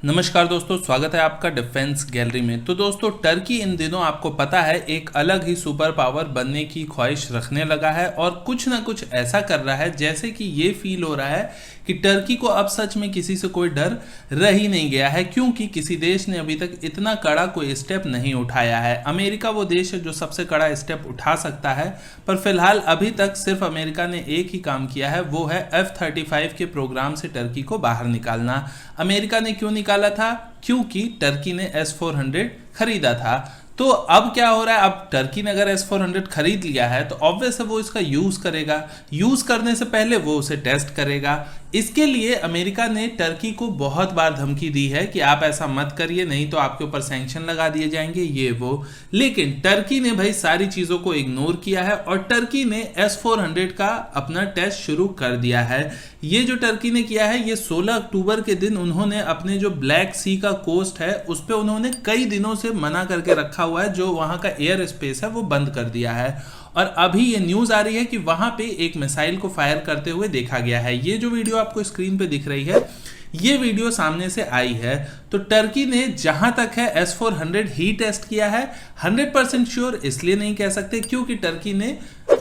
नमस्कार दोस्तों, स्वागत है आपका डिफेंस गैलरी में। तो दोस्तों, टर्की इन दिनों आपको पता है एक अलग ही सुपर पावर बनने की ख्वाहिश रखने लगा है और कुछ ना कुछ ऐसा कर रहा है जैसे कि ये फील हो रहा है कि टर्की को अब सच में किसी से कोई डर रह ही नहीं गया है, क्योंकि किसी देश ने अभी तक इतना कड़ा कोई स्टेप नहीं उठाया है। अमेरिका वो देश है जो सबसे कड़ा स्टेप उठा सकता है, पर फिलहाल अभी तक सिर्फ अमेरिका ने एक ही काम किया है, वो है F-35 के प्रोग्राम से टर्की को बाहर निकालना। अमेरिका ने क्यों निकाला था? क्योंकि टर्की ने S-400 खरीदा था। तो अब क्या हो रहा है, अब टर्की ने अगर S-400 खरीद लिया है तो ऑब्वियस है वो इसका यूज करेगा। यूज करने से पहले वो उसे टेस्ट करेगा। इसके लिए अमेरिका ने टर्की को बहुत बार धमकी दी है कि आप ऐसा मत करिए, नहीं तो आपके ऊपर सैंक्शन लगा दिए जाएंगे, ये वो। लेकिन टर्की ने भाई सारी चीजों को इग्नोर किया है और टर्की ने S-400 का अपना टेस्ट शुरू कर दिया है। ये जो टर्की ने किया है, ये 16 अक्टूबर के दिन उन्होंने अपने जो ब्लैक सी का कोस्ट है उस पर उन्होंने कई दिनों से मना करके रखा हुआ है, जो वहां का एयर स्पेस है वो बंद कर दिया है। और अभी ये न्यूज आ रही है कि वहां पे एक मिसाइल को फायर करते हुए देखा गया है। ये जो वीडियो आपको स्क्रीन पे दिख रही है, ये वीडियो सामने से आई है। तो टर्की ने जहां तक है S-400 ही टेस्ट किया है। 100% श्योर इसलिए नहीं कह सकते क्योंकि टर्की ने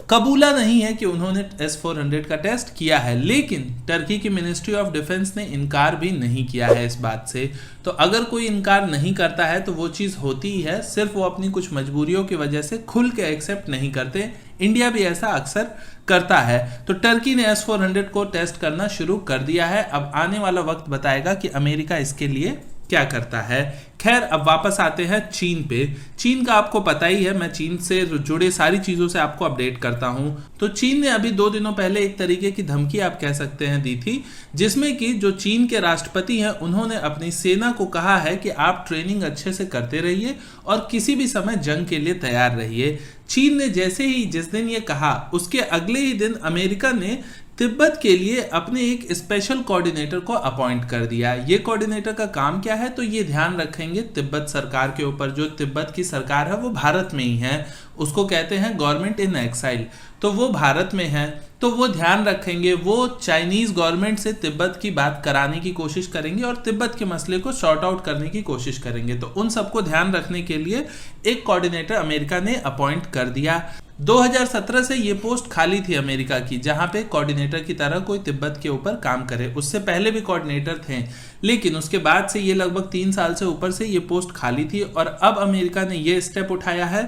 कबूला नहीं है कि उन्होंने S-400 का टेस्ट किया है, लेकिन टर्की की मिनिस्ट्री ऑफ डिफेंस ने इनकार भी नहीं किया है इस बात से। तो अगर कोई इनकार नहीं करता है तो वो चीज़ होती ही है, सिर्फ वो अपनी कुछ मजबूरियों की वजह से खुल के एक्सेप्ट नहीं करते। इंडिया भी ऐसा अक्सर करता है। तो टर्की ने S-400 को टेस्ट करना शुरू कर दिया है। अब आने वाला वक्त बताएगा कि अमेरिका इसके लिए क्या करता है। खैर, अब वापस आते हैं चीन पे। चीन का आपको पता ही है, मैं चीन से जुड़े सारी चीजों से आपको अपडेट करता हूं। तो चीन ने अभी 2 दिनों पहले एक तरीके की धमकी आप कह सकते हैं दी थी, जिसमें कि जो चीन के राष्ट्रपति हैं उन्होंने अपनी सेना को कहा है कि आप ट्रेनिंग अच्छे से करते रहिए और किसी भी समय जंग के लिए तैयार रहिए। चीन ने जैसे ही जिस दिन ये कहा, उसके अगले ही दिन अमेरिका ने तिब्बत के लिए अपने एक स्पेशल कोऑर्डिनेटर को अपॉइंट कर दिया। ये कोऑर्डिनेटर का काम क्या है, तो ये ध्यान रखेंगे तिब्बत सरकार के ऊपर। जो तिब्बत की सरकार है वो भारत में ही है, उसको कहते हैं गवर्नमेंट इन एक्साइल। तो वो भारत में है, तो वो ध्यान रखेंगे, वो चाइनीज गवर्नमेंट से तिब्बत की बात कराने की कोशिश करेंगे और तिब्बत के मसले को सॉर्ट आउट करने की कोशिश करेंगे। तो उन सबको ध्यान रखने के लिए एक कोऑर्डिनेटर अमेरिका ने अपॉइंट कर दिया। 2017 से ये पोस्ट खाली थी अमेरिका की, जहां पे कोऑर्डिनेटर की तरह कोई तिब्बत के ऊपर काम करे। उससे पहले भी कोऑर्डिनेटर थे, लेकिन उसके बाद से ये लगभग 3 साल से ऊपर से ये पोस्ट खाली थी और अब अमेरिका ने ये स्टेप उठाया है।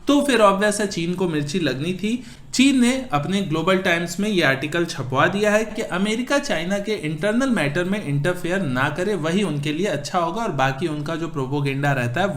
तो फिर ऑब्वियस है चीन को मिर्ची लगनी थी। चीन ने अपने ग्लोबल टाइम्स में ये आर्टिकल छपवा दिया है कि अमेरिका चाइना के इंटरनल मैटर में इंटरफेयर ना करे, वही उनके लिए अच्छा होगा और बाकी उनका जो प्रोपोगेंडा रहता है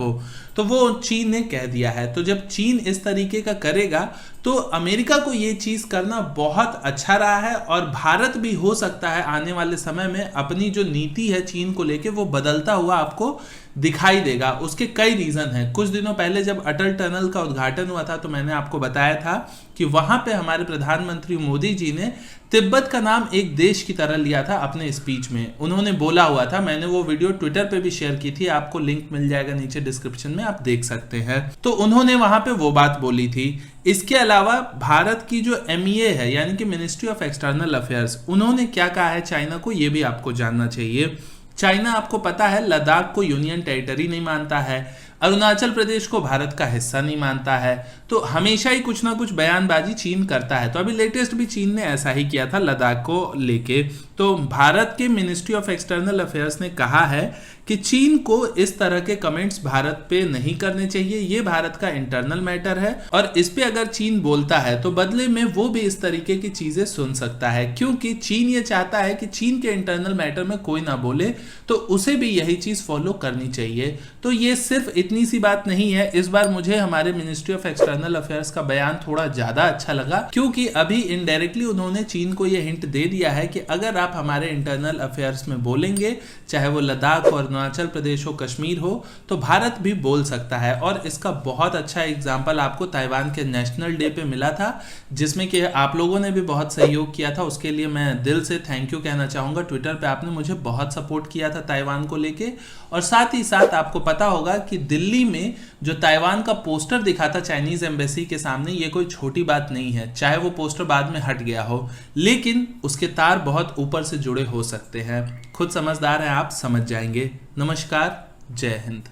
वो चीन ने कह दिया है। तो जब चीन इस तरीके का करेगा तो अमेरिका को ये चीज करना बहुत अच्छा रहा है और भारत भी हो सकता है आने वाले समय में अपनी जो नीति है चीन को लेके वो बदलता हुआ आपको दिखाई देगा। उसके कई रीजन हैं। कुछ दिनों पहले जब अटल टनल का उद्घाटन हुआ था तो मैंने आपको बताया था कि वहां पे हमारे प्रधानमंत्री मोदी जी ने तिब्बत का नाम एक देश की तरह लिया था अपने स्पीच में। उन्होंने बोला हुआ था, मैंने वो वीडियो ट्विटर पे भी शेयर की थी, आपको लिंक मिल जाएगा नीचे डिस्क्रिप्शन में, आप देख सकते हैं। तो उन्होंने वहां पे वो बात बोली थी। इसके अलावा भारत की जो MEA है, यानी कि मिनिस्ट्री ऑफ एक्सटर्नल अफेयर्स, उन्होंने क्या कहा है चाइना को, ये भी आपको जानना चाहिए। चाइना आपको पता है लद्दाख को यूनियन टेरिटरी नहीं मानता है, अरुणाचल प्रदेश को भारत का हिस्सा नहीं मानता है। तो हमेशा ही कुछ ना कुछ बयानबाजी चीन करता है। तो अभी लेटेस्ट भी चीन ने ऐसा ही किया था लद्दाख को लेके। तो भारत के मिनिस्ट्री ऑफ एक्सटर्नल अफेयर्स ने कहा है कि चीन को इस तरह के कमेंट्स भारत पे नहीं करने चाहिए, ये भारत का इंटरनल मैटर है और इस पे अगर चीन बोलता है तो बदले में वो भी इस तरीके की चीजें सुन सकता है, क्योंकि चीन ये चाहता है कि चीन के इंटरनल मैटर में कोई ना बोले, तो उसे भी यही चीज फॉलो करनी चाहिए। तो ये सिर्फ इतनी सी बात नहीं है। इस बार मुझे हमारे मिनिस्ट्री ऑफ एक्सटर्नल अफेयर्स का बयान थोड़ा ज्यादा अच्छा लगा, क्योंकि अभी इनडायरेक्टली उन्होंने चीन को ये हिंट दे दिया है कि अगर आप हमारे इंटरनल अफेयर्स में बोलेंगे, चाहे वो लद्दाख और अरुणाचल प्रदेश हो, कश्मीर हो, तो भारत भी बोल सकता है। और इसका बहुत अच्छा एग्जांपल आपको ताइवान के नेशनल डे पे मिला था, जिसमें कि आप लोगों ने भी बहुत सहयोग किया था। उसके लिए मैं दिल से थैंक यू कहना चाहूंगा। ट्विटर पे आपने मुझे बहुत सपोर्ट किया था ताइवान को लेके। और साथ ही साथ आपको पता होगा कि दिल्ली में जो ताइवान का पोस्टर दिखा था चाइनीज एम्बेसी के सामने, ये कोई छोटी बात नहीं है। चाहे वो पोस्टर बाद में हट गया हो, लेकिन उसके तार बहुत ऊपर से जुड़े हो सकते हैं। खुद समझदार है आप, समझ जाएंगे। नमस्कार, जय हिंद।